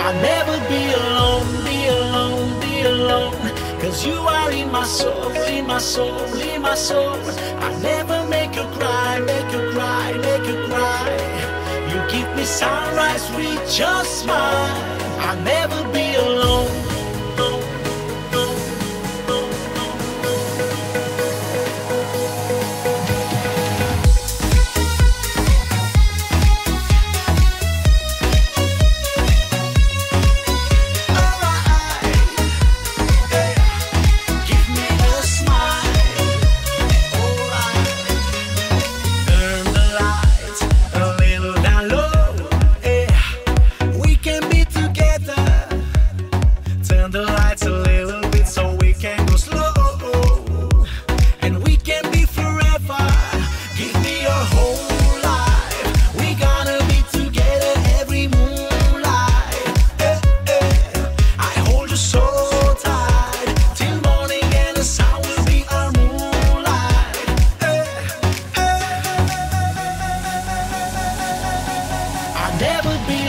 I'll never be alone, be alone, be alone. 'Cause you are in my soul, in my soul, in my soul. I'll never make you cry, make you cry, make you cry. You give me sunrise with your smile. I'll never be alone. Turn the lights a little bit so we can go slow, and we can be forever. Give me your whole life. We gonna be together every moonlight. I hold you so tight till morning, and the sun will be our moonlight. I'll never be